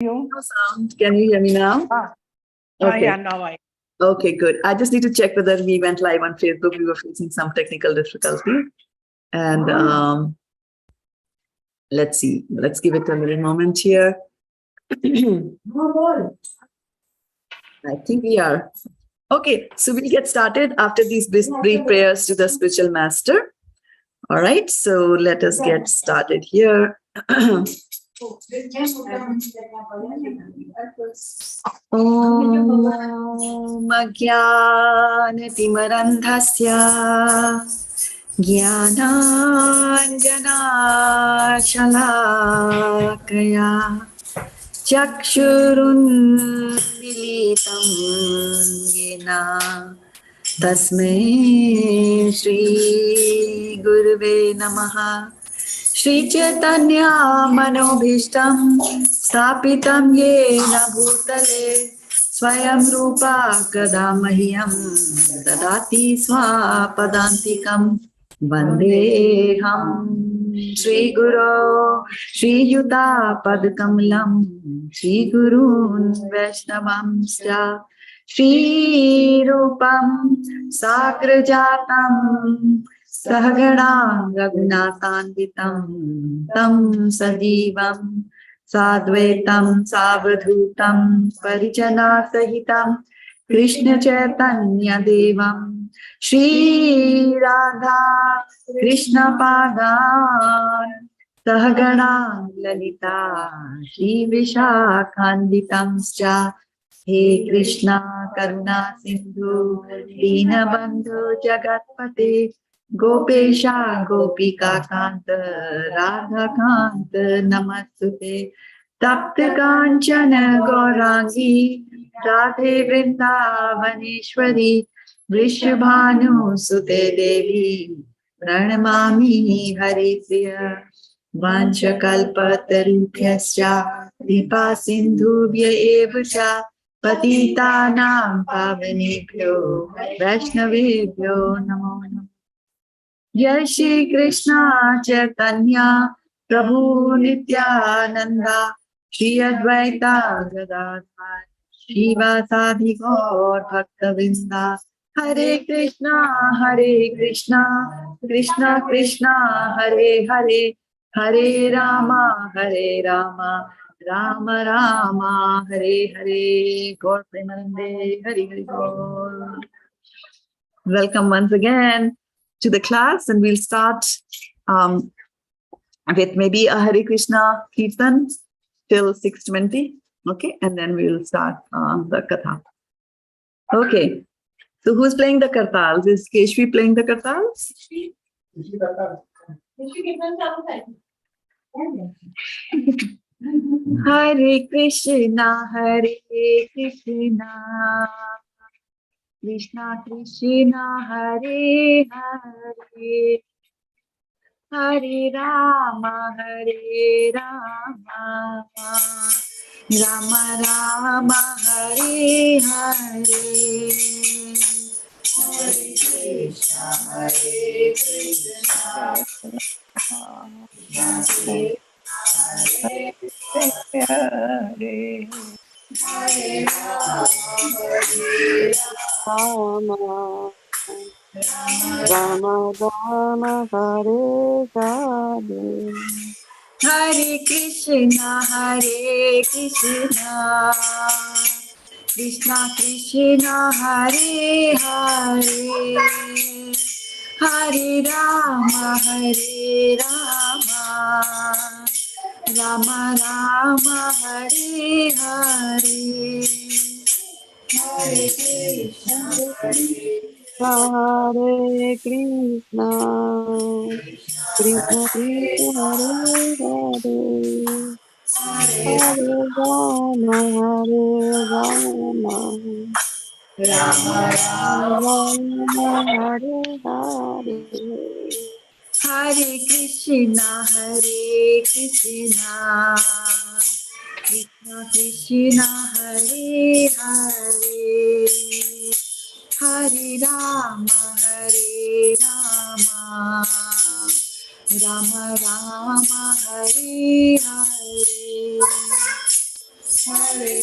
you? No sound. Can you hear me now? Okay. Yeah, now I. Okay, good. I just need to check whether we went live on Facebook. We were facing some technical difficulty. And let's see. Let's give it a little moment here. I think we are. Okay, so we'll get started after these brief prayers to the spiritual master. All right, so let us get started here. Om Ajnanatimandhasya Jnananjanashalakaya Chakshurunmilitam Yena Tasmai Shri Gurave Namaha Shri Chaitanya Manobhishtam Stapitam Yena Bhutale Swayam Rupa Kadamahyam Dadati Swapadantikam Vandeham Shri Guru Shri Yuta Padkamalam Shri Gurun Vaishnavamsya Shri Rupam Sakrajatam Sahagana Raghunatanvitam Tam Sajivam Sadvaitam Savadhutam Parijana Sahitam Krishna Chaitanya Devam Shri Radha Krishna Padan Sahagana Lalita Shri Vishakhanditamscha He Krishna Karuna Sindhu Deenabandhu Jagatpate Gopesha Gopika Kanta Radha Kanta Namastute Tapta Kanchana Gaurangi Radhe Vrindavaneshwari Vrishabhanu Sute Devi Pranamami Haripriya Vanchakalpatarubhyascha Kripa Sindhubhya evacha Patitanam Pavanebhyo Vaishnavebhyo Namo Namo Jai Shri Krishna Chaitanya Prabhu Nityananda Shri Advaita Gadadhar Shri Vasadi Gaur Bhaktavinda Hare Krishna Krishna Krishna Hare Hare Hare Rama Rama Rama Hare Hare Gaur Premanande Hare Hare Gaur. Welcome once again to the class, and we'll start with maybe a Hare Krishna Kirtan till 6:20. Okay, and then we'll start the Katha. Okay, so who's playing the Kartals? Is Keshvi playing the Kartals? Hare Krishna Krishna Krishna Hare Hare Hare Rama Rama Rama Hare Hare Hare Krishna Hare Rama Rama Hare Hare Hare Krishna Krishna Krishna Hare Hare Hare Rama Rama Rama Hare Hare Hare Krishna Hare Krishna Krishna Krishna Hare Hare Hare Rama Rama Rama Hare Hare Hare Krishna Krishna Krishna Hare Hare Hare Rama Rama Rama Hare Hare Hare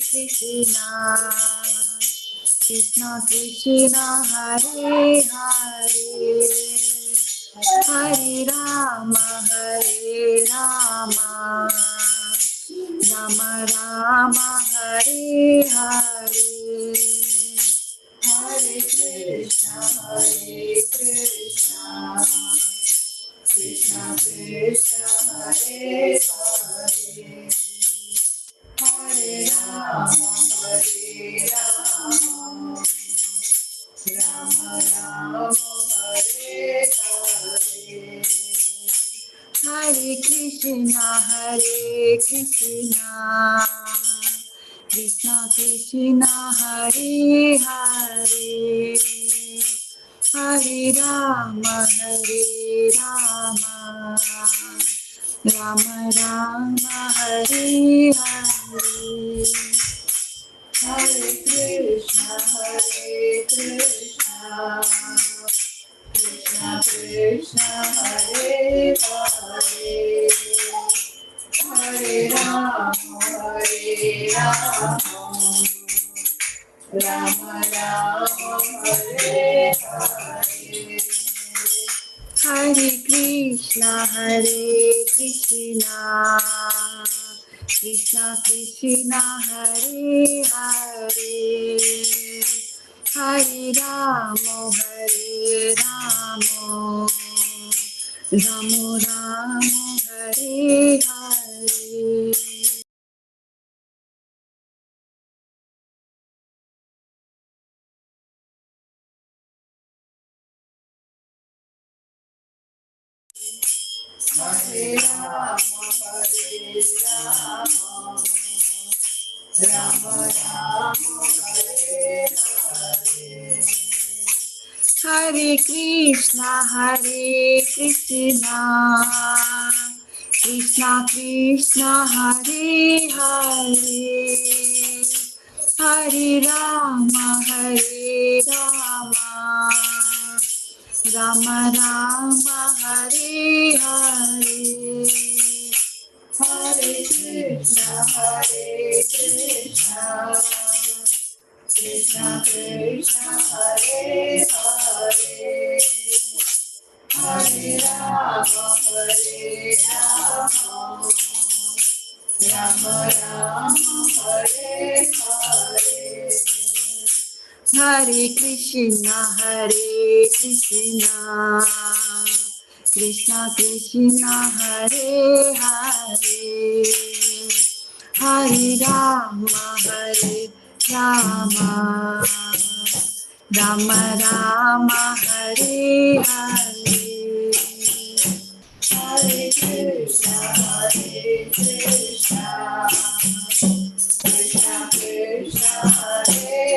Krishna, Krishna Krishna, Hare Hare, Hare Rama, Rama Rama, Hare Hare. Hare Krishna, Krishna Krishna, Hare Hare, Hare Rama, Rama Rama, Hare Hare. Hare Krishna, Krishna Krishna, Hare Hare, Hare Rama, Rama Rama, Hare Hare. Hare Krishna, Krishna Krishna, Hare Hare, Hare Rama, Rama Rama, Hare Hare. Hare Krishna, Krishna Krishna, Hare Hare, Hare Rama, Rama Rama, Hare Hare. Hare Krishna, Krishna Krishna, Hare Hare, Hare Rama, Rama Rama, Hare Hare. Hare Rama, Rama Rama, Hare Hare. Hare Krishna, Krishna Krishna, Hare Hare, Hare Rama, Rama Rama, Hare Hare. Hare Krishna, Krishna Krishna, Hare Hare, Hare Rama, Rama Rama, Hare Hare. Hare Krishna, Krishna Krishna, Hare Hare, Hare Rama, Rama Rama, Hare Hare. Hare Krishna, Krishna Krishna, Hare Hare,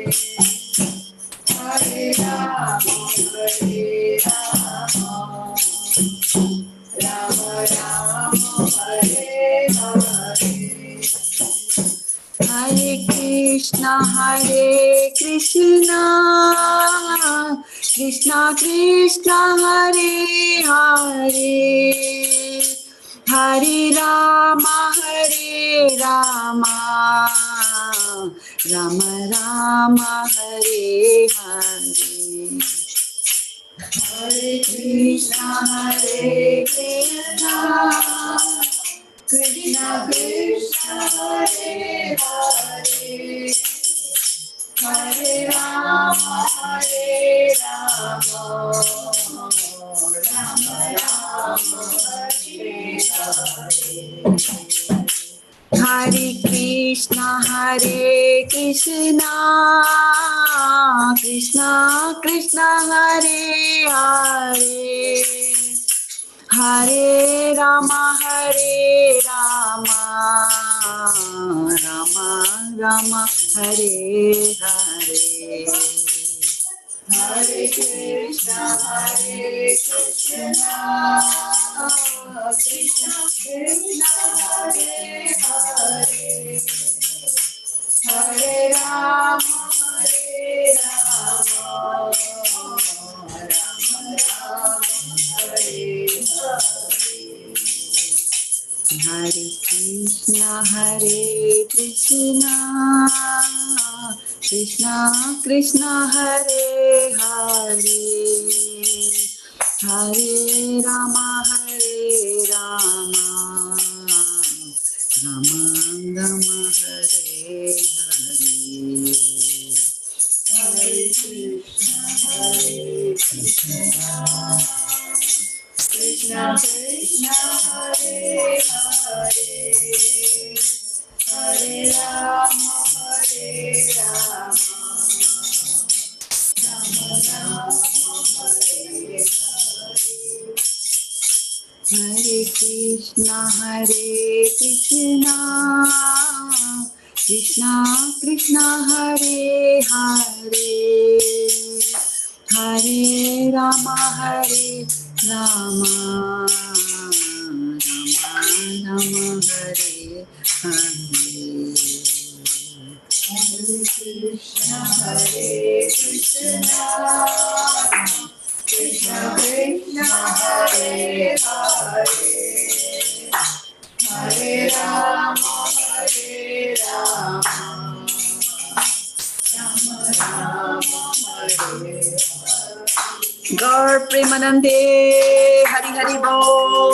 Hare Rama, Rama Rama, Hare Hare. Hare Krishna, Krishna Krishna, Hare Hare, Hare Rama, Rama Rama, Hare Hare. Hare Krishna, Krishna Krishna, Hare Hare, Hare Rama, Rama Rama, Hare Hare. Hare Krishna, Krishna Krishna, Hare Hare, Hare Rama, Rama Rama, Hare Hare. Hare Krishna, Krishna Krishna, Hare Hare, Hare Rama, Hare Hare Krishna, Krishna Krishna, Hare Hare, Hare Rama, Rama Rama, Hare Hare. Hare Krishna, Krishna Krishna, Hare Hare, Hare Rama, Rama Rama, Hare Hare Krishna, Krishna Krishna, Hare Hare, Hare Rama, Rama Rama, Hare Hare. Hare Krishna, Krishna Krishna, Hare Hare, Hare Rama, Rama Rama, Hare Hare. Gaur Premanande, Hari Hari Bol.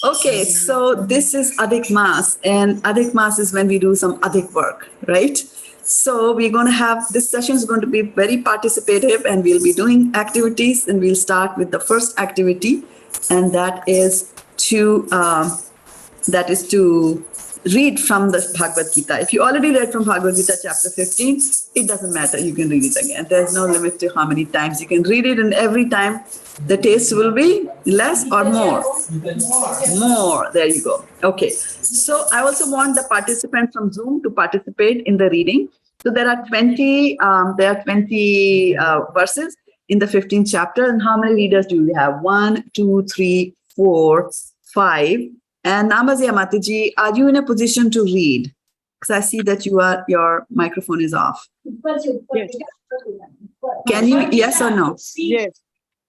Okay, so this is Adhik Mas, and Adhik Mas is when we do some Adhik work, right? So we're going to have, this session is going to be very participative, and we'll be doing activities, and we'll start with the first activity, and that is to read from the Bhagavad Gita. If you already read from Bhagavad Gita chapter 15, it doesn't matter, you can read it again. There's no limit to how many times you can read it, and every time the taste will be less or more. More, there you go. Okay, so I also want the participants from Zoom to participate in the reading. So there are 20 verses in the 15th chapter. And how many readers do we have? 1, 2, 3, 4, 5. And Namaste Mataji, are you in a position to read? Because I see that your microphone is off. Yes. Can you, yes or no? Yes.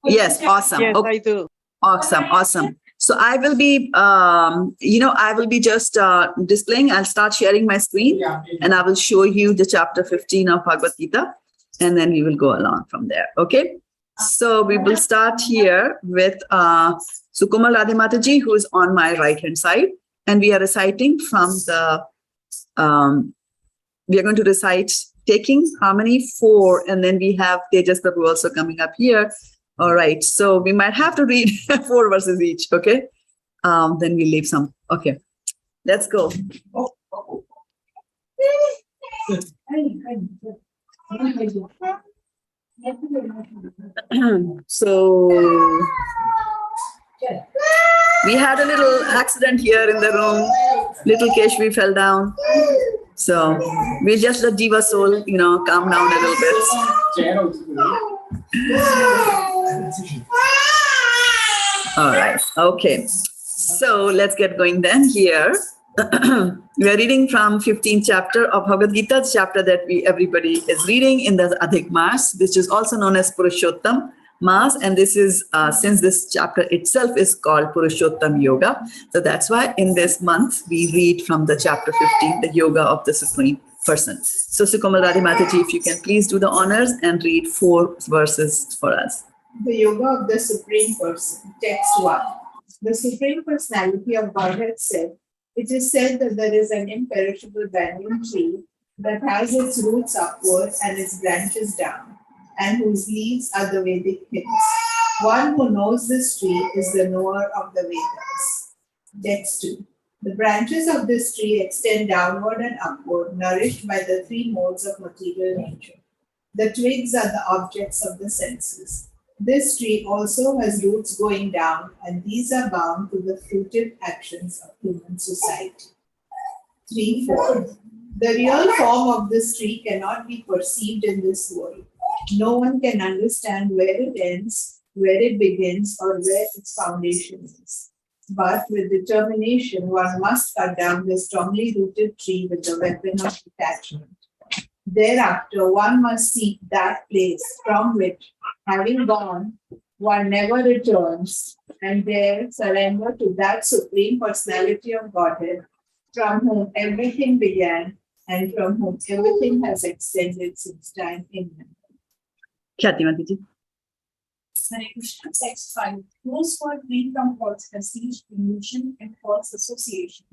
Yes, awesome. Yes, Okay. I do. Awesome. So I will be, I will be just displaying. I'll start sharing my screen, and I will show you the chapter 15 of Bhagavad Gita, and then we will go along from there. Okay. So we will start here with Sukumal Radhe Mataji, who is on my right-hand side, and we are reciting from the, we are going to recite taking harmony 4, and then we have Tejas Prabhu also coming up here. All right, so we might have to read 4 verses each, okay? Then we leave some. Okay, let's go. So we had a little accident here in the room. Little Keshvi fell down. So we just let Jiva soul, calm down a little bit. All right. Okay. So let's get going then here. We are reading from 15th chapter of Bhagavad Gita, the chapter that everybody is reading in the Adhik Mas, which is also known as Purushottam Mas. And this is, since this chapter itself is called Purushottam Yoga. So that's why in this month we read from the chapter 15, the Yoga of the Supreme Person. So Sukumal Radhe Mataji, if you can please do the honors and read 4 verses for us. The Yoga of the Supreme Person, text 1. The Supreme Personality of Godhead said, it is said that there is an imperishable banyan tree that has its roots upward and its branches down, and whose leaves are the Vedic hymns. One who knows this tree is the knower of the Vedas. Text 2. The branches of this tree extend downward and upward, nourished by the 3 modes of material nature. The twigs are the objects of the senses. This tree also has roots going down, and these are bound to the fruitive actions of human society. 3.4. The real form of this tree cannot be perceived in this world. No one can understand where it ends, where it begins, or where its foundation is. But with determination, one must cut down this strongly rooted tree with the weapon of detachment. Thereafter, one must seek that place from which, having gone, one never returns, and there surrender to that Supreme Personality of Godhead, from whom everything began and from whom everything has extended since time immemorial. Khyati Mataji. Hare Krishna, text 5. Those who are free from false prestige, illusion, and false association,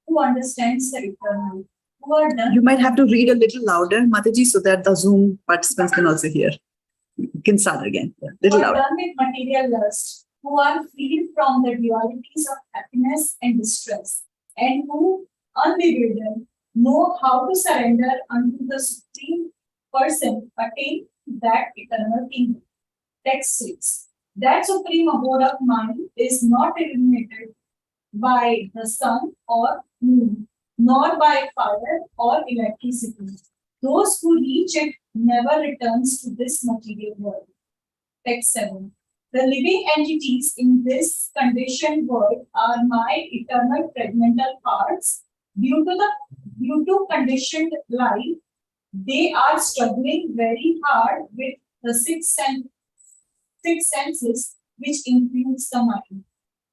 who understands the eternal, who are done. You might have to read a little louder, Mataji, so that the Zoom participants can also hear. You can start again. Yeah, little who are louder. done with material lust, who are freed from the dualities of happiness and distress, and who, unbewildered, know how to surrender unto the Supreme Person, attain that eternal kingdom. Text 6. That supreme abode of mind is not illuminated by the sun or moon, nor by fire or electricity. Those who reach it never returns to this material world. Text 7. The living entities in this conditioned world are my eternal fragmental parts. Due to conditioned life, they are struggling very hard with the six senses, which includes the mind.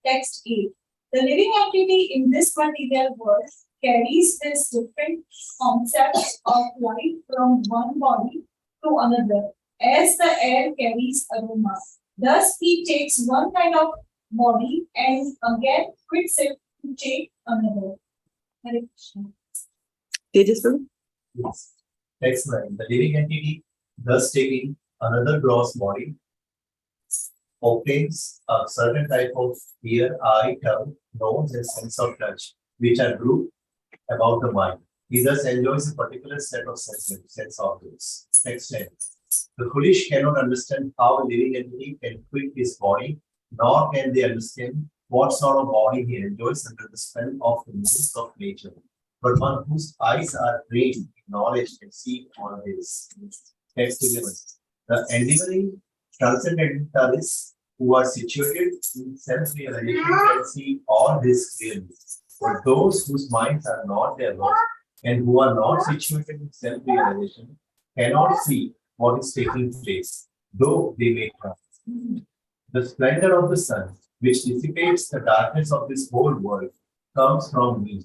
Text 8. The living entity in this material world carries these different concepts of life from one body to another, as the air carries aroma. Thus, he takes one kind of body and again quits it to take another. Hare Krishna. Tejas Prabhu? Yes. Next line. The living entity, thus taking another gross body, obtains a certain type of ear, eye, tongue, nose, and sense of touch, which are grouped about the mind. He thus enjoys a particular set of sense objects. Next 10. The foolish cannot understand how a living entity can quit his body, nor can they understand what sort of body he enjoys under the spell of the moods of nature. But one whose eyes are trained in knowledge can see all this. Text 11. The endeavoring transcendentalists who are situated in self-realization can see all this clearly. But those whose minds are not their work and who are not situated in self-realization cannot see what is taking place, though they may try. The splendor of the sun, which dissipates the darkness of this whole world, comes from me,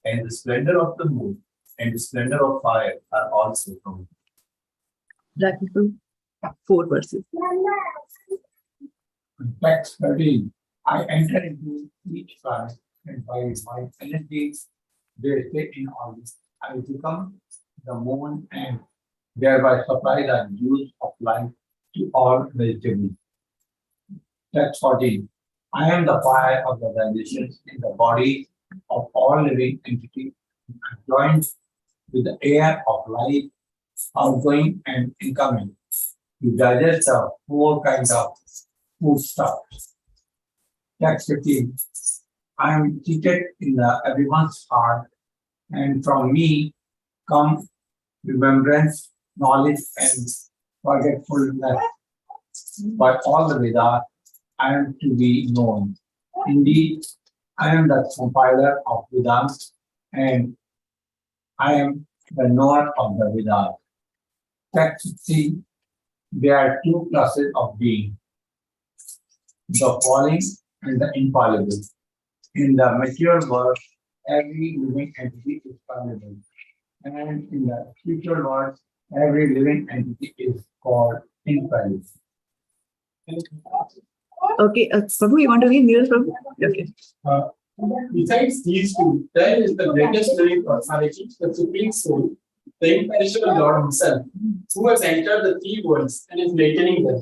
and the splendor of the moon and the splendor of fire are also from me. Rakhi Prabhu? 4 verses. Text 13. I enter into each planet, and by my energies, they stay in orbit. I become the moon and thereby supply the juice of life to all vegetables. Text 14. I am the fire of the digestion in the body of all living entities, joined with the air of life, outgoing and incoming, to digest the 4 kinds of foodstuffs. Text 15. I am seated in everyone's heart, and from me come remembrance, knowledge, and forgetfulness. By all the Vedas, I am to be known. Indeed, I am the compiler of Vedas, and I am the knower of the Vedas. Text 16. There are 2 classes of being, the falling and the infallible. In the material world, every living entity is fallible, and in the spiritual world, every living entity is called infallible. Okay, Prabhu, you want to read Neeraj Prabhu? Okay. Besides these two, there is the greatest living personality, the Supreme Soul, the imperishable Lord Himself, who has entered the 3 worlds and is maintaining them.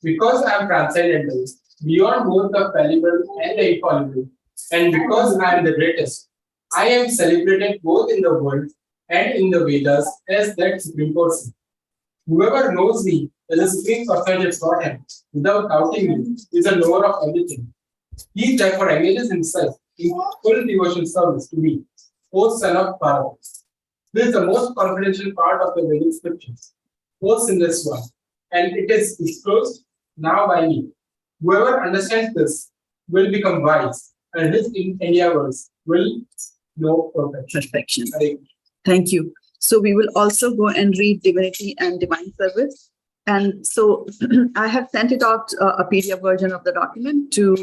Because I am transcendental, beyond both the fallible and the infallible, and because I am the greatest, I am celebrated both in the world and in the Vedas as that Supreme Person. Whoever knows me as a Supreme Personality of Godhead without doubting me is a knower of everything. He therefore engages himself in full devotion service to me, O Son of Purāṇo. This is the most confidential part of the Vedic scriptures, most sinless one, and it is disclosed now by me. Whoever understands this will become wise, and his endeavors will know perfection. Perfection. Hare Thank you. So we will also go and read Divinity and Divine Service. And so I have sent it out a PDF version of the document to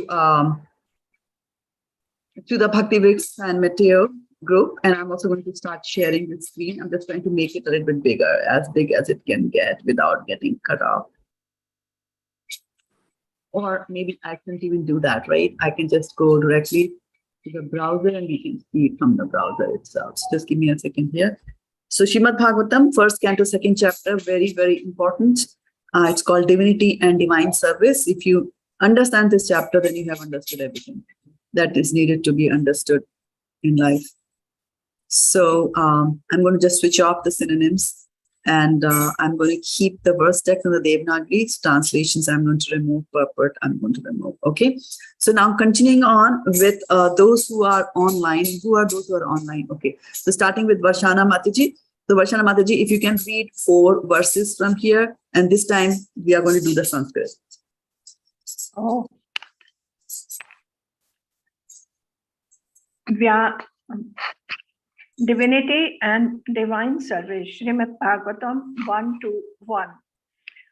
the Bhakti Bricks and Mateo group. And I'm also going to start sharing the screen. I'm just trying to make it a little bit bigger, as big as it can get without getting cut off. Or maybe I can't even do that, right? I can just go directly to the browser and we can see it from the browser itself. So just give me a second here. So Srimad Bhagavatam, first canto, second chapter, very, very important. It's called Divinity and Divine Service. If you understand this chapter, then you have understood everything that is needed to be understood in life. So I'm going to just switch off the synonyms, and I'm going to keep the verse text and the Devanagari translations. I'm going to remove purport. I'm going to remove. Okay. So now continuing on with those who are online. Who are those who are online? Okay. So starting with Varshana Mataji. So Varshana Mataji, if you can read 4 verses from here, and this time we are going to do the Sanskrit. Oh. Divinity and Divine Service, Srimad Bhagavatam 1:1.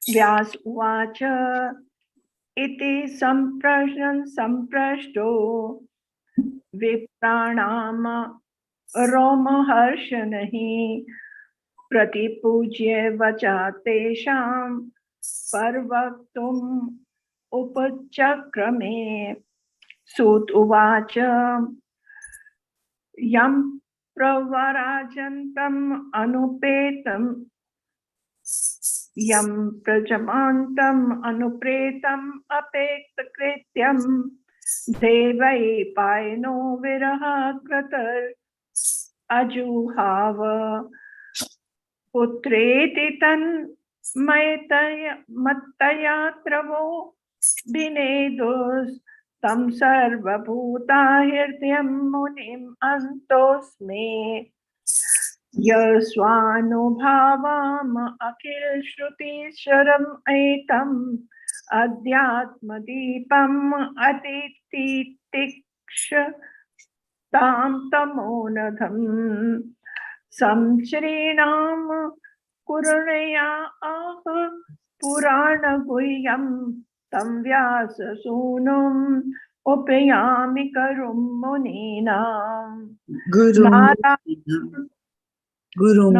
Vyas uvacha iti samprashnan samprashto vipranam romaharshanahi pratipujya vachatesham parvaktum upachakrame sut uvacha yam pravarajantam anupetam yam prajamantam anupretam apektakrityam devai paino viraha kratar ajuhava putreti tan mattaya travo binedus tam sarva bhuta hirdhyam munim antosme yasvanubhavam akil shruti sharam aitam adhyatma deepam atitiksha tam tamonadham samshrinam kurunaya ah purāṇa guhyam tam vyasa sunum upayami karum munina Guru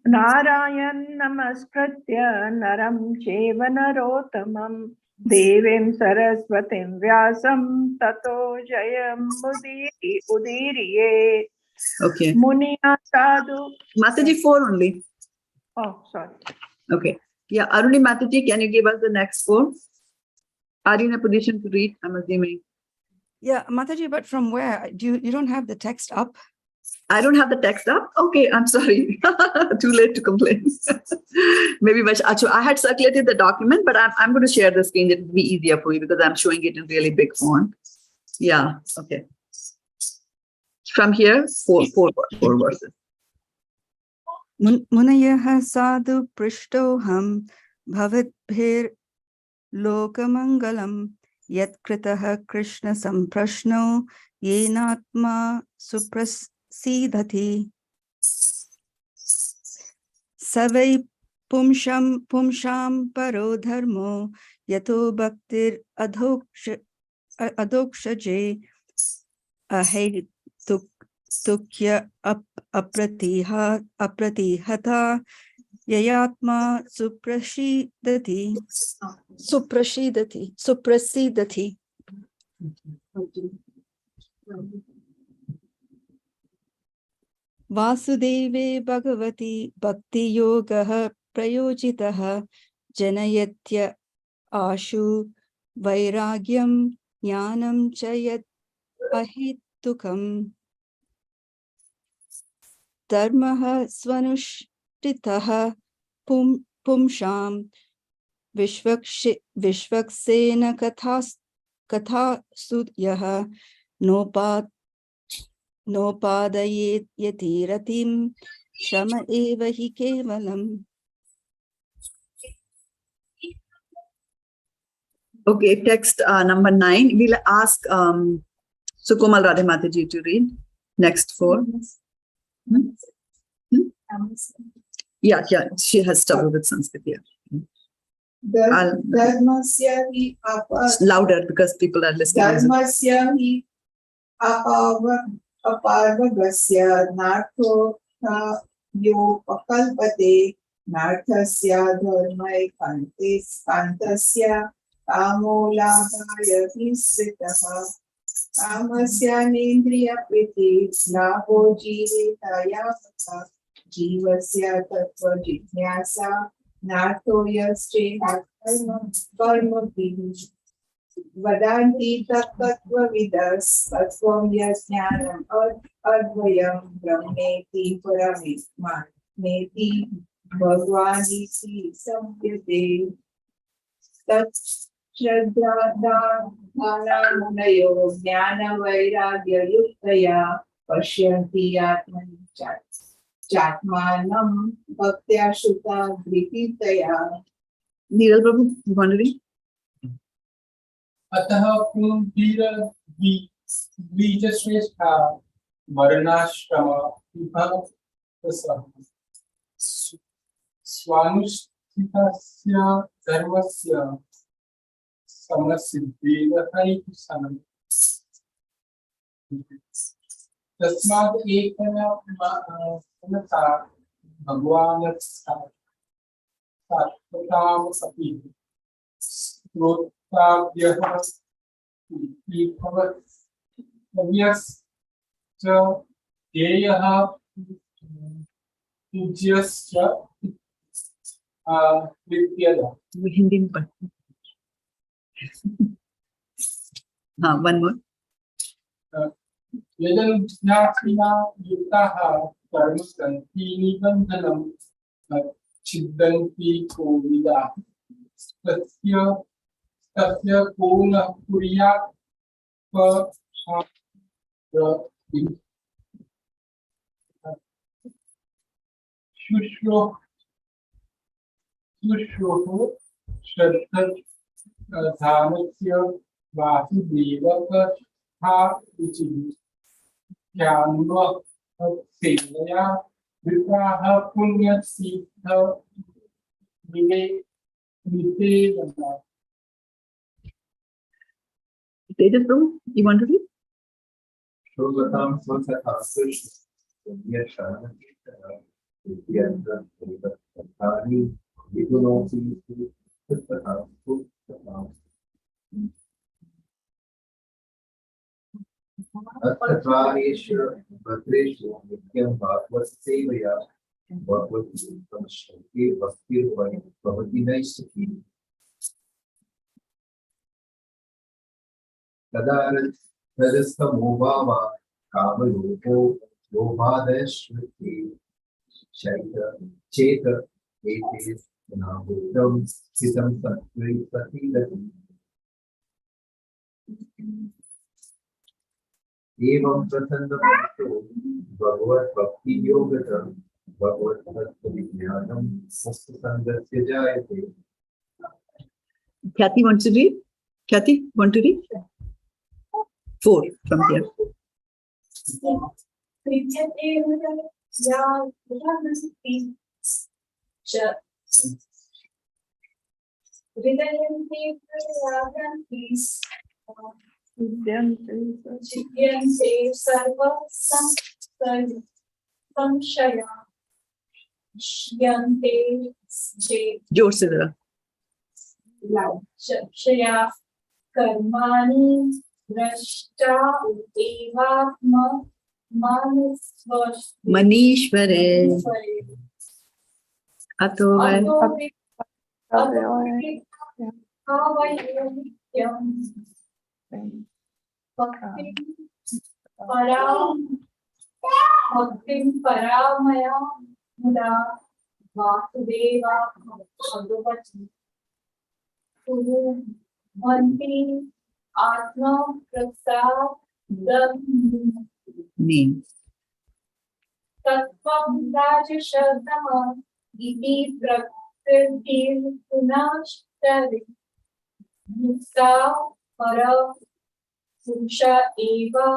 Narayan namaskritya naram cheva narottamam devim saraswatim vyasam tato jayam udiriye. Okay. Muniya sadhu. Mataji 4 only. Oh, sorry. Okay. Yeah, Aruni Mataji, can you give us the next 4? Are you in a position to read? I'm assuming. Yeah, Mataji, but from where? You don't have the text up? I don't have the text up? Okay, I'm sorry. Too late to complain. Maybe I had circulated the document, but I'm going to share the screen. It will be easier for you because I'm showing it in really big font. Yeah, okay. From here, 4 verses. Munayaha sadhu prishtoham bhavitbhir lokamangalam yat kritaha krishna samprashno yenatma suprasidhati savai pumsham paro dharmo yato bhaktir adhokshaje ahai tukya apratihata yayatma suprasidati. Vasudeve bhagavati bhakti yogaha prayojitaha janayatya ashu vairagyam jnanam chayat ahitukam dharmaha svanushtitaha pumsham vishvaksena kathasudyaha नोपादयेत् यतिरतिं शम एव हि केवलम्. Okay, text number 9. We'll ask Sukomal Radhe Mataji to read. Next 4. Yeah, she has trouble with Sanskrit. Yeah. Dharmasya hi Louder because people are listening. Dharmasya hi aparvagasya nartho yo pakalpate narthasya dharmai kantasya kamolabhaya visritaha kamasya nendriya priti labho jivetaya jivasya tattva jijnasa nartho yasche karma Vadanti tattva vidas tattvam yajnanam advayam brahmeti paramitma neti bhagwaniti samyate tat shraddha munayo jnana vairagya yuktaya pashyanti atmani chatmanam bhaktya shuta dhripitaya. Neeral Prabhu, you want to read? अतः पुनर्धीर बीजश्रेष्ठा वर्णाश्रम विभक्तसः स्वानुष्ठितस्य धर्मस्य समसिद्धेन हैतुसनम् तस्मात् एकेन मनसा भगवान् सात्वताम् अपि Hindi में पढ़. हाँ, one more. यदं ज्ञात्विना युक्ताः कर्मसन्ति निबन्धनं छिद्दन्ति कोविदाः तस्य को न कुर्यात् शुश्रूषु श्रद्धानस्य वासुदेवकथा सेवया विप्राः पुण्यसिद्ध निवेदना. Tejas Prabhu, you want to read? Shraddha स्वसखा Krishna यशानि विगुणोऽसि सुतथा सुतथा अर्थानेषु भद्रेषु नित्यं भागवत सेवया भगवती संश्रये भक्तिर्भवति नैष्ठिकी तदस्तमोभावा कामलोभो लोभादयश्रुति चेत एते नाभूतं स्थितं सत्त्वे प्रतीदति एवं प्रसन्नमतो भगवद्भक्तियोगतः भगवद्भक्तिविज्ञानं मुक्तसङ्गस्य जायते. Khyati wants to read? Khyati, want to read? 4 from here. जोर से जरा. शया कर्माणि द्रष्टा एवात्म मनीश्वरे अतो भक्तिं परामया मुदा वासुदेवा भगवती कुर्वन्ति आत्मा प्रसादं name. Tattvam rajashabdama iti prakritim punashtari mukta para purusha eva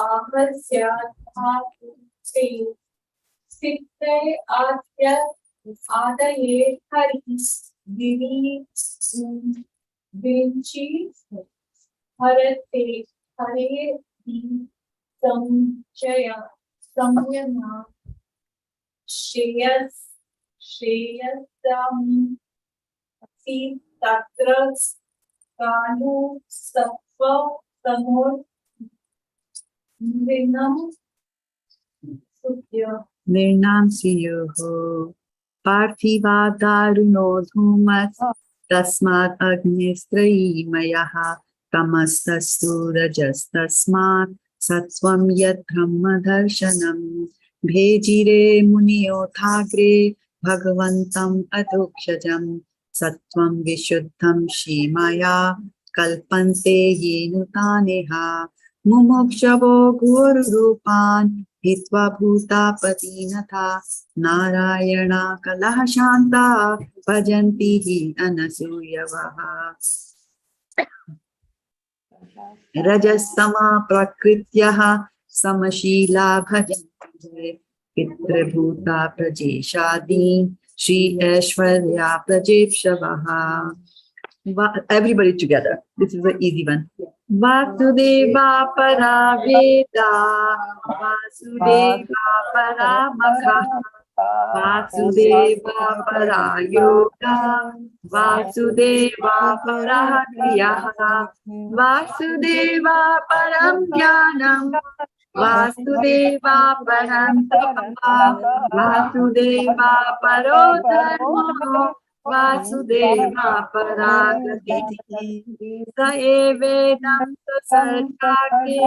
ahasyatmatu sitte adya adaye haris divi vinci harate hare samjaya samyama shreyasam si tatra kanu sattva samor vinam sudya Nirnam siyoho parthiva daruno dhumas tasmat agnistrayi mayaha tamastastu rajastasmat sattvam yad brahma darshanam bhejire muniyo thagre bhagavantam adokshajam sattvam vishuddham shimaya kalpante yenutaneha mumokshavo guru rupan hitva bhūtā patinatha narayana kalaha shanta bhajanti anasuyavaha rajastama prakrityaha samashila bhajanti pitrabhuta prajeshadin shri aishwarya prajepshavaha. Everybody together. This is an easy one. Vasudeva paraveda, Vasudeva paramaka, Vasudeva parayoga, Vasudeva parahriyaha, Vasudeva param jnanam, Vasudeva param tapa, Vasudeva paro dharma, Vasudeva paragati sa evedam sarkake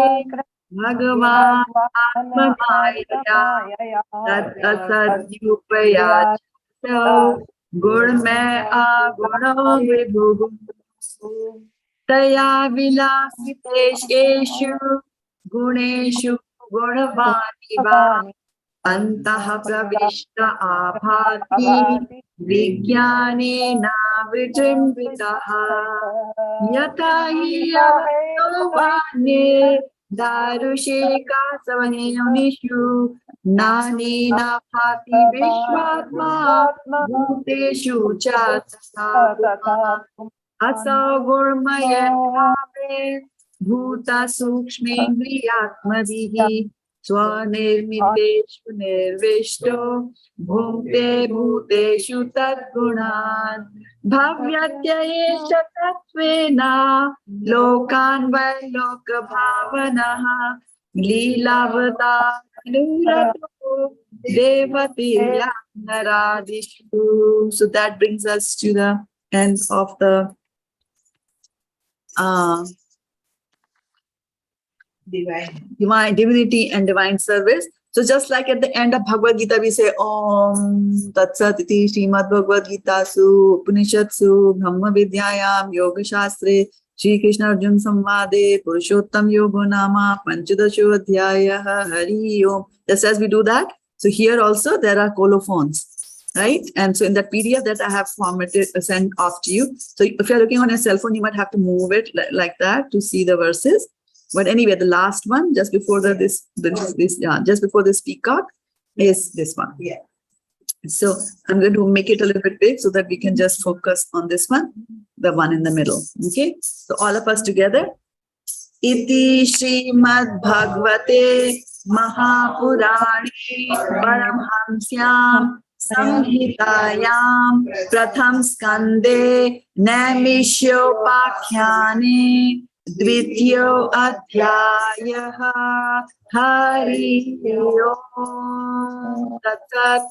bhagavan atmamaya tat asadyupaya so gun mein aguno vibhu taya vilasiteshu guneshu gunavaniva antah pravishta abhati Vijnanena vijrimbitaha yata hi avane darusheka savaneyonishu nanena bhati vishvatma bhuteshu chatasatma asau gurmaya bhave bhuta sukshmendriyatmadihi Swanirmiteshu nirvishto bhunte bhuteshu tadgunan bhavyatyaesha tatvena lokan vailoka bhavanaha leelavata nurato devati naradishu. So that brings us to the end of the divine divinity and divine service. So just like at the end of Bhagavad Gita, we say Om Tat Sat Iti Srimad Bhagavad Gita Su Upanishadsu Brahma Vidyayam Yoga Shastre Shri Krishna Arjuna Samvade Purushottam Yogo Nama Panchadasho Adhyaya Hari Om. Just as we do that, so here also there are colophons, right? And so in that PDF that I have formatted, sent off to you. So if you're looking on your cell phone, you might have to move it like that to see the verses. But anyway, the last one, just before just before this peacock, is this one. Yeah. So I'm going to make it a little bit big so that we can just focus on this one, the one in the middle. Okay. So all of us together. Iti Srimad Bhagavate Mahapurāṇe Paramhamsyam Samhitayam Pratham Skande Naimishyopakhyane Dvityo Adhyayaha Hari Om Tat Sat.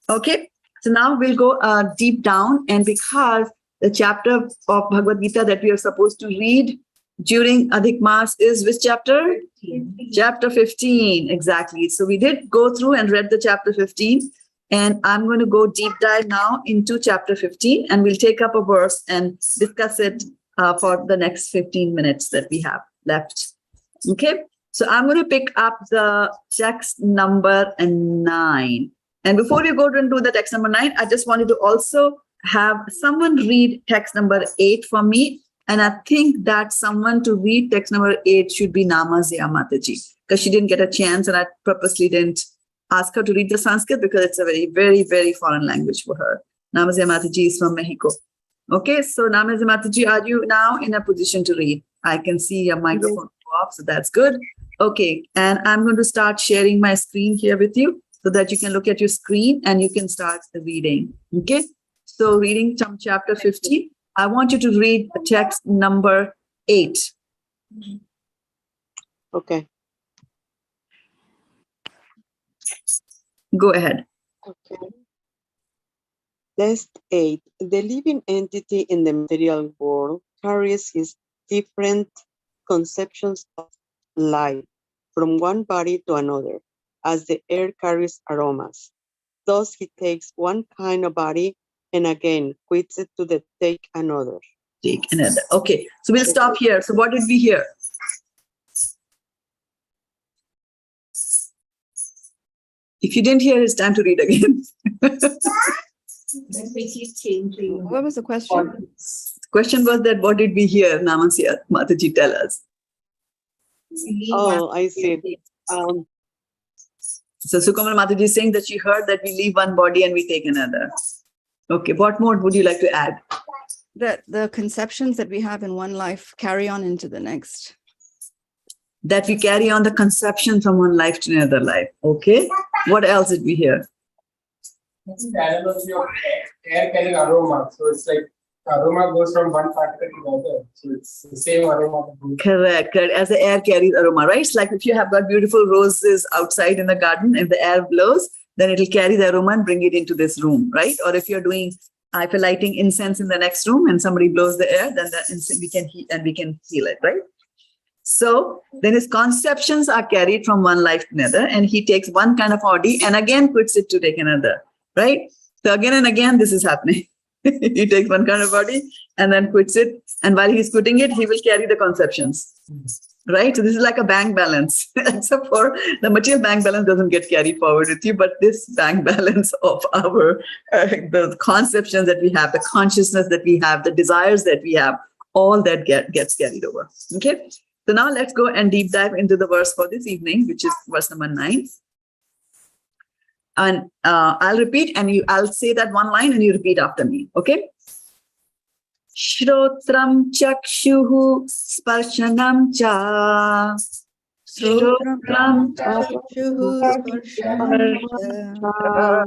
Okay, so now we'll go deep down, and because the chapter of Bhagavad Gita that we are supposed to read during Adhik Mas is which chapter? 15. Chapter 15, exactly. So we did go through and read the chapter 15, and I'm going to go deep dive now into chapter 15, and we'll take up a verse and discuss it for the next 15 minutes that we have. left. Okay, so I'm going to pick up the text number 9. And before you go into the text number 9, I just wanted to also have someone read text number 8 for me. And I think that someone to read text number 8 should be Namaste Mataji, because she didn't get a chance and I purposely didn't ask her to read the Sanskrit because it's a very, very, very foreign language for her. Namaste Mataji is from Mexico. Okay, so Namaste Mataji, are you now in a position to read? I can see your microphone go off, so that's good. Okay, and I'm going to start sharing my screen here with you so that you can look at your screen and you can start the reading. Okay, so reading from chapter 50. I want you to read text number 8. Okay. Go ahead. Okay. Text 8. The living entity in the material world carries his different conceptions of life from one body to another, as the air carries aromas. Thus he takes one kind of body and again quits it to take another. Take another. Okay, so we'll stop here. So what did we hear? If you didn't hear, it's time to read again. We keep changing. What was the question? The question was that what did we hear? Namaste Mataji, tell us. Oh, I see. So Sukamal Mataji is saying that she heard that we leave one body and we take another. Okay, what more would you like to add? That the conceptions that we have in one life carry on into the next. That we carry on the conception from one life to another life. Okay, what else did we hear? This is the analogy of air carrying aroma. So it's like aroma goes from one particle to another. So it's the same aroma. Correct, correct. As the air carries aroma, right? It's like if you have got beautiful roses outside in the garden, if the air blows, then it'll carry the aroma and bring it into this room, right? Or if you're doing, if you're lighting incense in the next room and somebody blows the air, then the incense we can heat and we can feel it, right? So then his conceptions are carried from one life to another, and he takes one kind of body and again quits it to take another, right? So again and again, this is happening. He takes one kind of body and then quits it. And while he's quitting it, he will carry the conceptions, right? So this is like a bank balance, except for the material bank balance doesn't get carried forward with you, but this bank balance of our, the conceptions that we have, the consciousness that we have, the desires that we have, all that gets carried over, okay? So now let's go and deep dive into the verse for this evening, which is verse number 9. And I'll repeat and I'll say that one line and you repeat after me, okay? Shrotram chakshuhu sparshanam cha. Shrotram chakshuhu sparshanam cha.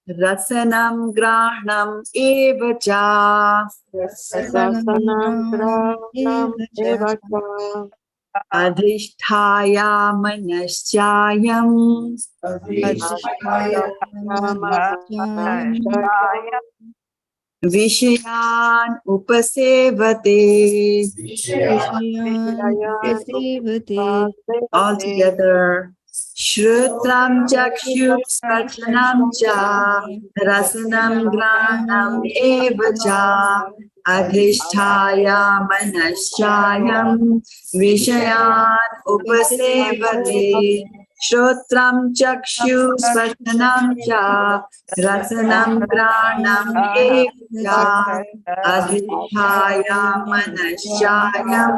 Rasanam grahnam eva cha. Adhisthaya manaschayam. Vishayan upasevate. All together. Shrutam chakshu sparshanam cha. Rasanam granam eva cha. Adhisthaya manaschayam. Vishayan upasevate. Shrotram chakshu sparshanam cha. Rasanam granam eva. Adhisthaya manaschayam.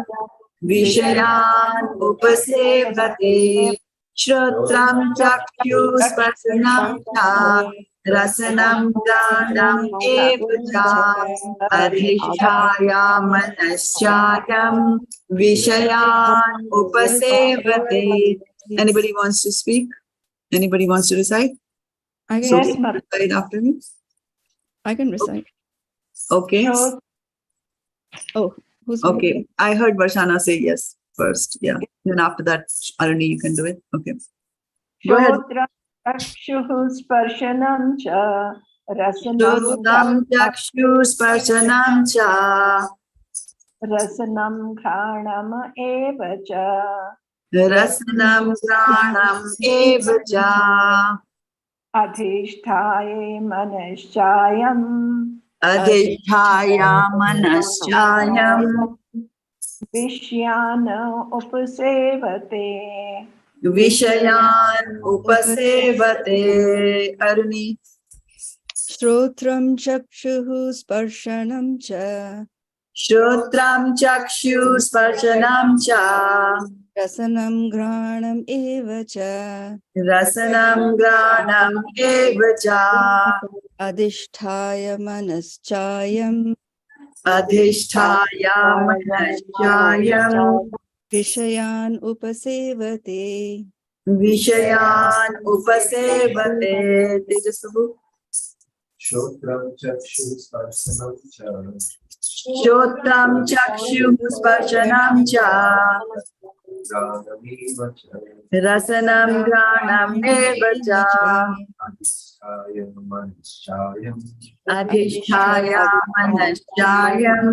Vishayan upasevate. Shrotram chakshu sparshanam cha. Rasanam granam eva. Adhisthaya manaschayam. Vishayan upasevate. Anybody wants to speak? Anybody wants to recite? I can, So Yes, ma'am. recite after me. I can recite. Okay. Oh, who's Okay. I heard Varshana say yes first. Yeah. Then after that, Aruni, you can do it. Okay. Go ahead. Shrotra chakshuhu sparshanam cha. Shrutam chakshu sparshanam cha. Rasanam ghanam eva cha. Rasanam granam eva cha. Adhishthaya manaschayam. Adhisthaya manaschayam. Vishyan upasevate. Vishayan upasevate. Aruni. Shrotram chakshuhu sparshanam cha. Shrotram chakshu sparshanam cha. Rasanam granam eva cha. Rasanam granam eva cha. Adishthaya manaschayam. Adhishthaya manaschayam. Vishayan upasevate. Vishayan upasevate. Tejasabu. Shotram chakshu sparshanam cha. Shotram chakshu sparshanam cha. Granamiva cha. Rasanam granam eva cha. Hanyamāne. Adhishthaya manaschayam.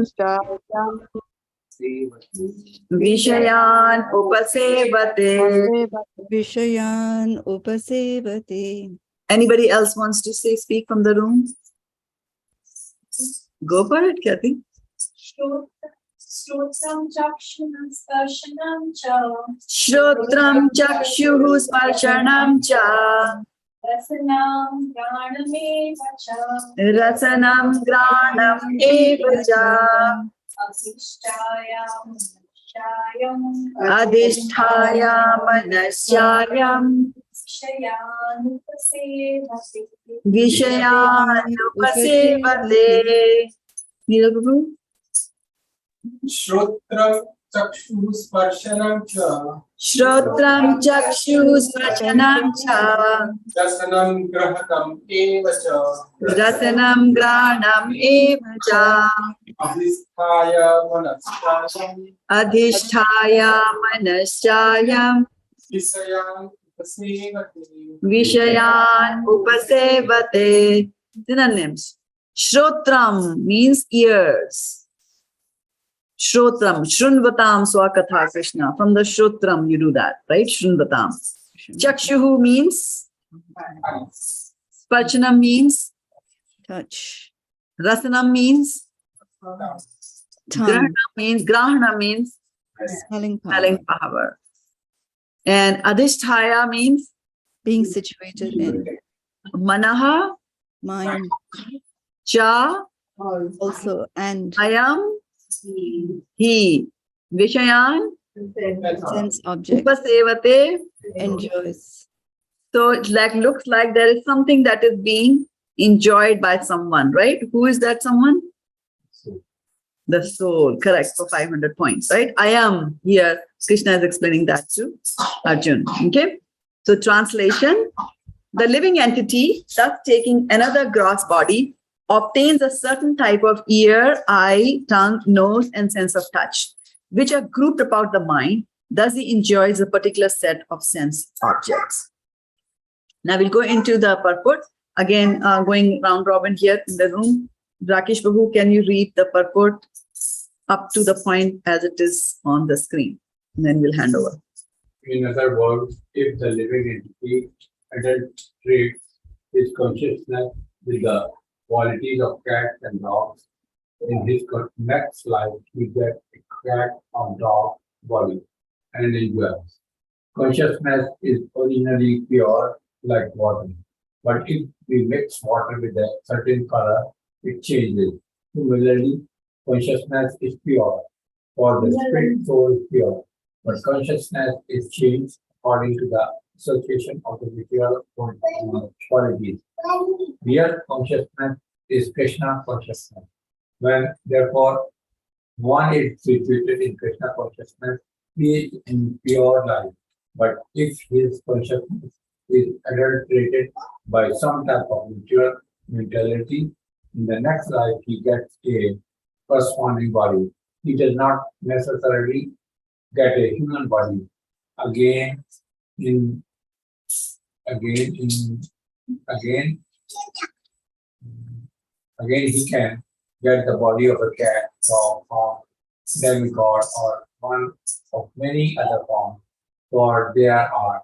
Vishayan upasevate. Vishayan upasevate. Anybody else wants to speak from the room? Go for it, Kathy. Shrotram chakshunam sparshanam cha. Shrotram chakshuhu sparshanam cha. Rasanam granameva cha. Rasanam granam eva cha. Adhishthaya manaschayam. Vishayan upasevate. Neela Prabhu. Shrotram chakshu sparshanam cha. Shrotram chakshu sparshanam cha. Dasanam grahakam eva cha. Rasanam granam eva cha. Adhisthaya manaschayam. Adhishthaya manaschayam. Visayan upasevate. Vishayan upasevate. Synonyms. Shrotram means ears. Shrotram, Shrunvatam Swakatha Krishna. From the Shrotram you do that, right? Shrunvatam. Chakshuhu means, Sparchanam means, Touch. Rasanam means, Tongue. Grahana means Smelling power. smelling power. And Adhishthaya means Being situated in. Manaha, Mind. Cha, Also. And Ayam, He. Vishayan, sense object. Upasevate. Enjoys. So it looks like there is something that is being enjoyed by someone, right? Who is that someone? The soul, correct, for 500 points, right? I am here. Krishna is explaining that to Arjun, okay? So translation, the living entity, thus taking another gross body, obtains a certain type of ear, eye, tongue, nose, and sense of touch, which are grouped about the mind. Thus he enjoys a particular set of sense objects. Now we'll go into the purport. Again, going round robin here in the room. Rakesh Babu, can you read the purport up to the point as it is on the screen? And then we'll hand over. In other words, if the living entity adulterates his consciousness with the qualities of cats and dogs, in his next life he gets a cat or dog body and enjoys. Consciousness is originally pure like water, but if we mix water with a certain color, it changes. Similarly, consciousness is pure, for the spirit soul is pure, but consciousness is changed according to the association of the material qualities. Here, consciousness is Krishna consciousness. When, therefore, one is situated in Krishna consciousness, he is in pure life. But if his consciousness is adulterated by some type of material mentality, in the next life he gets a corresponding body. He does not necessarily get a human body. Again he can get the body of a cat, dog, hawk, demigod, or one of many other forms, for there are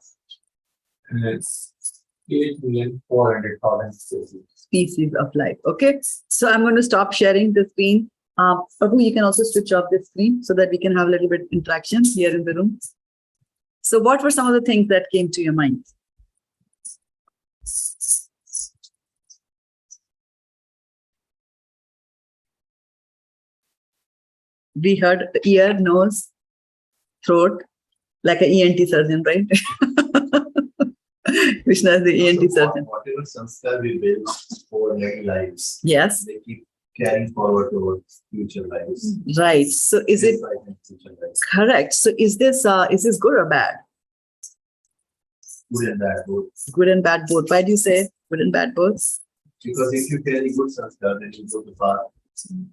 8,400,000 species Species of life. Okay. So I'm going to stop sharing the screen Prabhu, you can also switch off the screen so that we can have a little bit interaction here in the room. So what were some of the things that came to your mind? We heard ear, nose, throat, like an ENT surgeon, right? Krishna is the ENT surgeon. Whatever sanskar we build over many lives, Yes, they keep carrying forward to future lives. right. So is it Future lives. correct? So is this good or bad? Good and bad both. Good and bad both. Why do you say good and bad both? Because if you carry good sanskar, then you go to path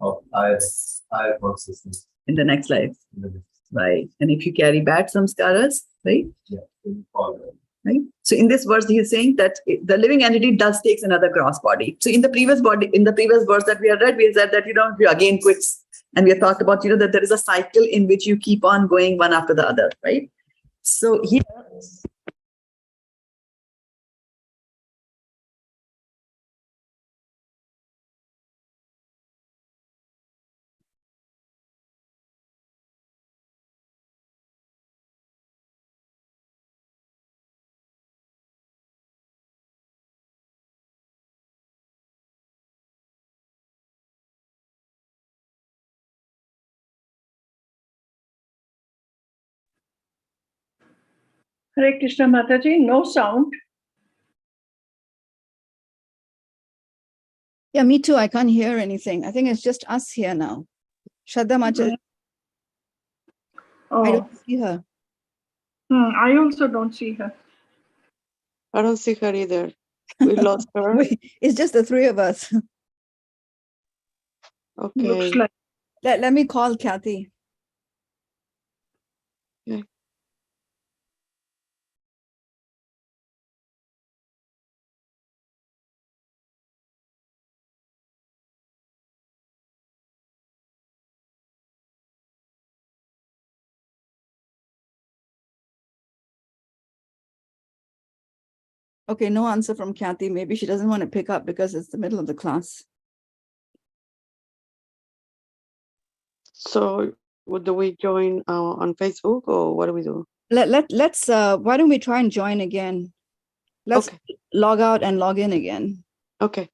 of higher consciousness. In the next life, in the next- right? And if you carry bad samskaras, right? Yeah, then you fall down. Right. So in this verse, he is saying that the living entity does takes another gross body. So in the previous verse that we have read, we have said that, you again quits. And we have talked about, that there is a cycle in which you keep on going one after the other, right? So here, Hare Krishna Mataji, no sound. Yeah, me too. I can't hear anything. I think it's just us here now. Shraddha Mataji, I Oh, don't see her. I also don't see her. I don't see her either. We lost her. It's just the three of us. Okay. Looks like Let me call Kathy. Okay, no answer from Kathy. Maybe she doesn't want to pick up because it's the middle of the class. So do we join on Facebook or what do we do? Let's why don't we try and join again? Let's Okay. log out and log in again. Okay.